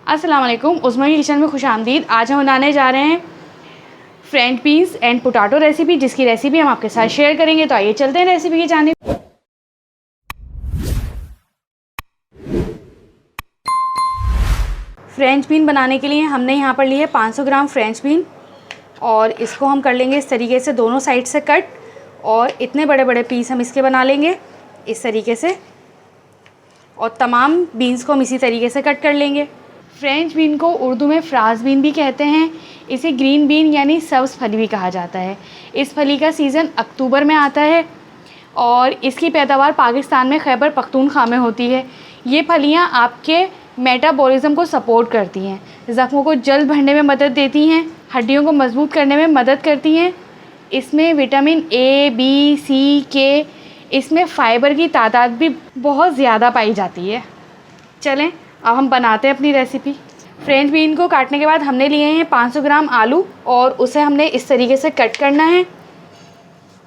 अस्सलाम वालेकुम, उस्मा की किचन में खुशामदीद। आज हम बनाने जा रहे हैं French beans and potato recipe, जिसकी रेसिपी हम आपके साथ शेयर करेंगे। तो आइए चलते हैं रेसिपी की जानिब। फ्रेंच बीन बनाने के लिए हमने यहाँ पर ली है 500 ग्राम फ्रेंच बीन, और इसको हम कर लेंगे इस तरीके से दोनों साइड से कट, और इतने बड़े बड़े पीस हम इसके बना लेंगे इस तरीके से, और तमाम बीन्स को हम इसी तरीके से कट कर लेंगे। फ्रेंच बीन को उर्दू में फ्राज बीन भी कहते हैं। इसे ग्रीन बीन यानी सब्ज़ फली भी कहा जाता है। इस फली का सीज़न अक्टूबर में आता है और इसकी पैदावार पाकिस्तान में खैबर पख्तूनख्वा में होती है। ये फलियां आपके मेटाबॉलिज्म को सपोर्ट करती हैं, ज़ख्मों को जल्द भरने में मदद देती हैं, हड्डियों को मजबूत करने में मदद करती हैं। इसमें विटामिन ए, बी, सी, के, इसमें फ़ाइबर की तादाद भी बहुत ज़्यादा पाई जाती है। चलें अब हम बनाते हैं अपनी रेसिपी। फ्रेंच बीन को काटने के बाद हमने लिए हैं 500 ग्राम आलू, और उसे हमने इस तरीके से कट करना है।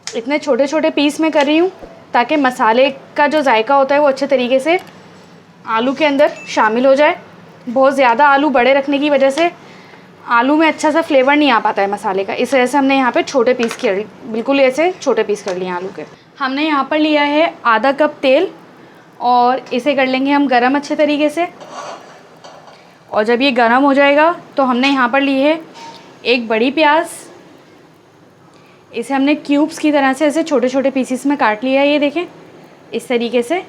इतने छोटे छोटे पीस में कर रही हूँ ताकि मसाले का जो जायका होता है वो अच्छे तरीके से आलू के अंदर शामिल हो जाए। बहुत ज़्यादा आलू बड़े रखने की वजह से आलू में अच्छा सा फ्लेवर नहीं आ पाता है मसाले का। इस वजह से हमने यहाँ पे छोटे पीस कर, बिल्कुल ऐसे छोटे पीस कर लिए आलू के। हमने यहाँ पर लिया है आधा कप तेल, और इसे कर लेंगे हम गरम अच्छे तरीके से। और जब ये गरम हो जाएगा तो हमने यहाँ पर ली है एक बड़ी प्याज। इसे हमने क्यूब्स की तरह से ऐसे छोटे छोटे पीसीस में काट लिया है। ये देखें इस तरीके से,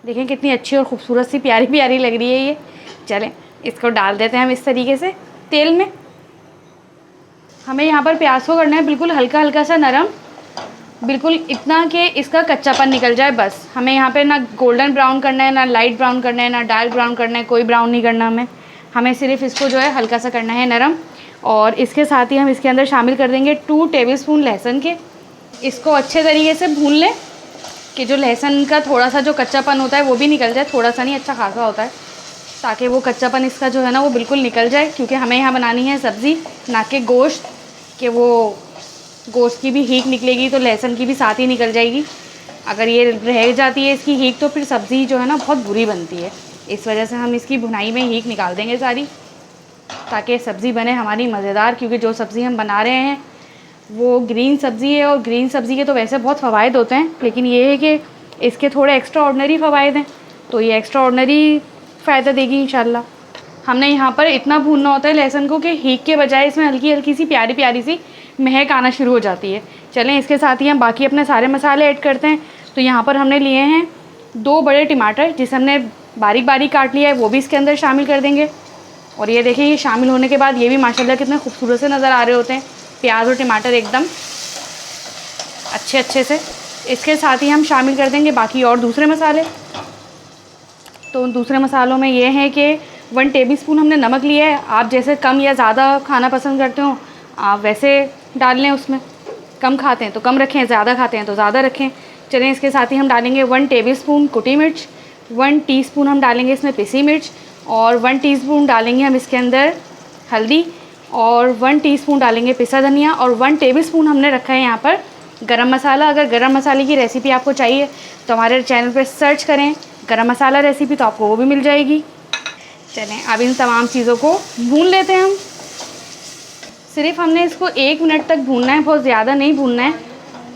देखें कितनी अच्छी और ख़ूबसूरत सी प्यारी प्यारी लग रही है ये। चलें इसको डाल देते हैं हम इस तरीके से तेल में। हमें यहाँ पर प्याज को करना है बिल्कुल हल्का हल्का सा नरम, बिल्कुल इतना कि इसका कच्चापन निकल जाए बस। हमें यहाँ पे ना गोल्डन ब्राउन करना है, ना लाइट ब्राउन करना है, ना डार्क ब्राउन करना है, कोई ब्राउन नहीं करना हमें सिर्फ इसको जो है हल्का सा करना है नरम। और इसके साथ ही हम इसके अंदर शामिल कर देंगे 2 टेबलस्पून लहसुन के। इसको अच्छे तरीके से भून लें कि जो लहसुन का थोड़ा सा जो कच्चापन होता है वो भी निकल जाए, थोड़ा सा नहीं अच्छा खासा होता है, ताकि वो कच्चापन इसका जो है ना वो बिल्कुल निकल जाए। क्योंकि हमें यहाँ बनानी है सब्ज़ी, ना कि गोश्त, कि वो गोश्त की भी हीक निकलेगी तो लहसुन की भी साथ ही निकल जाएगी। अगर ये रह जाती है इसकी हीक तो फिर सब्ज़ी जो है ना बहुत बुरी बनती है। इस वजह से हम इसकी भुनाई में हीक निकाल देंगे सारी, ताकि सब्ज़ी बने हमारी मज़ेदार। क्योंकि जो सब्ज़ी हम बना रहे हैं वो ग्रीन सब्ज़ी है, और ग्रीन सब्ज़ी के तो वैसे बहुत फ़वाइद होते हैं, लेकिन ये है कि इसके थोड़े एक्स्ट्रा ऑर्डनरी फ़वाइद हैं, तो ये एक्स्ट्रा ऑर्डनरी फ़ायदा देगी इंशाल्लाह। हमने यहाँ पर इतना भूनना होता है लहसुन को कि हीक के बजाय इसमें हल्की हल्की सी प्यारी प्यारी सी महक आना शुरू हो जाती है। चलें इसके साथ ही हम बाकी अपने सारे मसाले ऐड करते हैं। तो यहाँ पर हमने लिए हैं 2 बड़े टमाटर, जिसे हमने बारीक बारीक काट लिया है, वो भी इसके अंदर शामिल कर देंगे। और ये देखिए ये शामिल होने के बाद ये भी माशाल्लाह कितने खूबसूरत से नज़र आ रहे होते हैं, प्याज और टमाटर एकदम अच्छे से। इसके साथ ही हम शामिल कर देंगे बाकी और दूसरे मसाले। तो उन दूसरे मसालों में ये है कि 1 टेबलस्पून हमने नमक लिया है। आप जैसे कम या ज़्यादा खाना पसंद करते हो आप वैसे डाल लें, उसमें कम खाते हैं तो कम रखें, ज़्यादा खाते हैं तो ज़्यादा रखें। चलें इसके साथ ही हम डालेंगे 1 टेबलस्पून कुटी मिर्च, 1 टीस्पून हम डालेंगे इसमें पिसी मिर्च, और 1 टीस्पून डालेंगे हम इसके अंदर हल्दी, और 1 टीस्पून डालेंगे पिसा धनिया, और 1 टेबलस्पून हमने रखा है यहाँ पर गरम मसाला। अगर गरम मसाले की रेसिपी आपको चाहिए तो हमारे चैनल पर सर्च करें गरम मसाला रेसिपी, तो आपको वो भी मिल जाएगी। चलें अब इन तमाम चीज़ों को भून लेते हैं हम। सिर्फ हमने इसको 1 मिनट तक भूनना है, बहुत ज़्यादा नहीं भूनना है।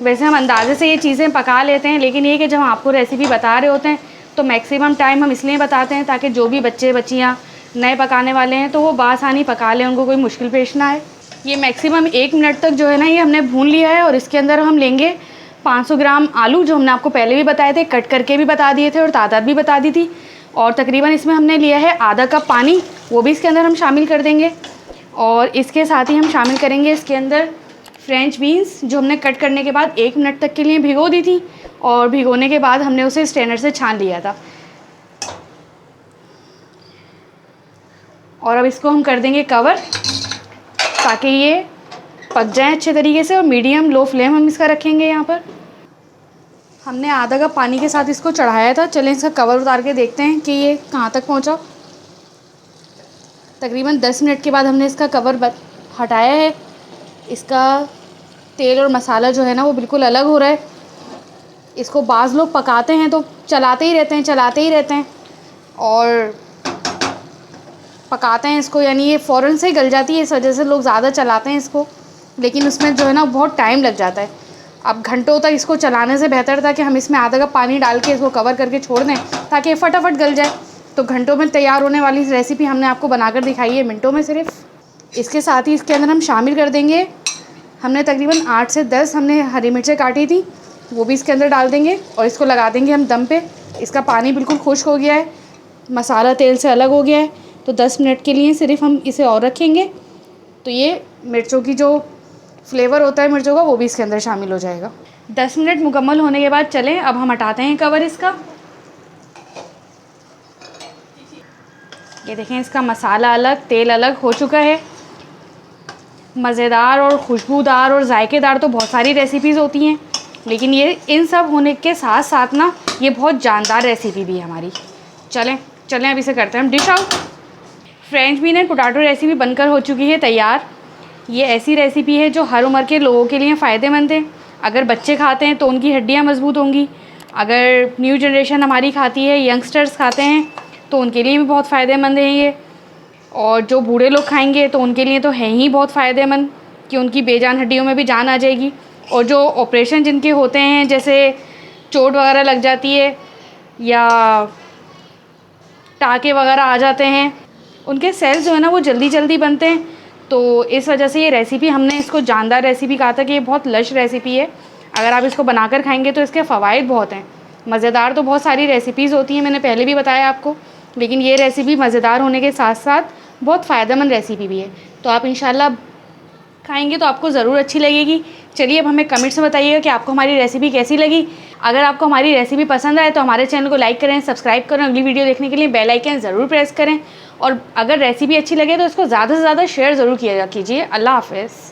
वैसे हम अंदाज़े से ये चीज़ें पका लेते हैं, लेकिन ये कि जब हम आपको रेसिपी बता रहे होते हैं तो मैक्सिमम टाइम हम इसलिए बताते हैं ताकि जो भी बच्चे बच्चियाँ नए पकाने वाले हैं तो वो बासानी पका लें, उनको कोई मुश्किल पेश ना आए। ये मैक्सिमम 1 मिनट तक जो है ना ये हमने भून लिया है। और इसके अंदर हम लेंगे 500 ग्राम आलू, जो हमने आपको पहले भी बताए थे, कट करके भी बता दिए थे और तादाद भी बता दी थी। और तकरीबन इसमें हमने लिया है आधा कप पानी, वो भी इसके अंदर हम शामिल कर देंगे। और इसके साथ ही हम शामिल करेंगे इसके अंदर फ्रेंच बीन्स, जो हमने कट करने के बाद 1 मिनट तक के लिए भिगो दी थी, और भिगोने के बाद हमने उसे स्ट्रेनर से छान लिया था। और अब इसको हम कर देंगे कवर, ताकि ये पक जाए अच्छे तरीके से। और मीडियम लो फ्लेम हम इसका रखेंगे। यहाँ पर हमने आधा कप पानी के साथ इसको चढ़ाया था। चलें इसका कवर उतार के देखते हैं कि ये कहाँ तक पहुँचा। तकरीबन 10 मिनट के बाद हमने इसका कवर हटाया है। इसका तेल और मसाला जो है ना वो बिल्कुल अलग हो रहा है। इसको बाज़ लोग पकाते हैं तो चलाते ही रहते हैं और पकाते हैं इसको, यानी ये फ़ौरन से गल जाती है, इस वजह से लोग ज़्यादा चलाते हैं इसको, लेकिन उसमें जो है ना बहुत टाइम लग जाता है। अब घंटों तक इसको चलाने से बेहतर था कि हम इसमें आधा कप पानी डाल के इसको कवर करके छोड़ दें ताकि ये फटाफट गल जाए। तो घंटों में तैयार होने वाली रेसिपी हमने आपको बनाकर दिखाई है मिनटों में सिर्फ। इसके साथ ही इसके अंदर हम शामिल कर देंगे, हमने तकरीबन 8 से 10 हमने हरी मिर्चें काटी थी, वो भी इसके अंदर डाल देंगे और इसको लगा देंगे हम दम पे। इसका पानी बिल्कुल खुश्क हो गया है, मसाला तेल से अलग हो गया है, तो 10 मिनट के लिए सिर्फ हम इसे और रखेंगे। तो ये मिर्चों की जो फ्लेवर होता है मिर्चों का, वो भी इसके अंदर शामिल हो जाएगा। 10 मिनट मुकम्मल होने के बाद चलें अब हम हटाते हैं कवर इसका। ये देखें इसका मसाला अलग तेल अलग हो चुका है। मज़ेदार और खुशबूदार और जायकेदार तो बहुत सारी रेसिपीज़ होती हैं, लेकिन ये इन सब होने के साथ साथ ना ये बहुत जानदार रेसिपी भी है हमारी। चलें अब इसे करते हैं हम dish out. French bean and potato recipe बनकर हो चुकी है तैयार। ये ऐसी रेसिपी है जो हर उम्र के लोगों के लिए फ़ायदेमंद है। अगर बच्चे खाते हैं तो उनकी हड्डियाँ मजबूत होंगी, अगर न्यू जनरेशन हमारी खाती है, यंगस्टर्स खाते हैं तो उनके लिए भी बहुत फ़ायदेमंद है ये, और जो बूढ़े लोग खाएंगे तो उनके लिए तो है ही बहुत फ़ायदेमंद कि उनकी बेजान हड्डियों में भी जान आ जाएगी। और जो ऑपरेशन जिनके होते हैं, जैसे चोट वगैरह लग जाती है या टाँके वगैरह आ जाते हैं, उनके सेल्स जो है ना वो जल्दी बनते हैं। तो इस वजह से ये रेसिपी, हमने इसको जानदार रेसिपी कहा था कि ये बहुत लश रेसिपी है। अगर आप इसको बनाकर खाएंगे तो इसके फ़वाइद बहुत हैं। मज़ेदार तो बहुत सारी रेसिपीज़ होती हैं, मैंने पहले भी बताया आपको, लेकिन ये रेसिपी मज़ेदार होने के साथ साथ बहुत फ़ायदेमंद रेसिपी भी है। तो आप इंशाल्लाह खाएंगे तो आपको ज़रूर अच्छी लगेगी। चलिए अब हमें कमेंट्स में बताइएगा कि आपको हमारी रेसिपी कैसी लगी। अगर आपको हमारी रेसिपी पसंद आए तो हमारे चैनल को लाइक करें, सब्सक्राइब करें, अगली वीडियो देखने के लिए बेल आइकन ज़रूर प्रेस करें, और अगर रेसिपी अच्छी लगे तो इसको ज़्यादा से ज़्यादा शेयर ज़रूर किया कीजिए। अल्लाह हाफ़िज़।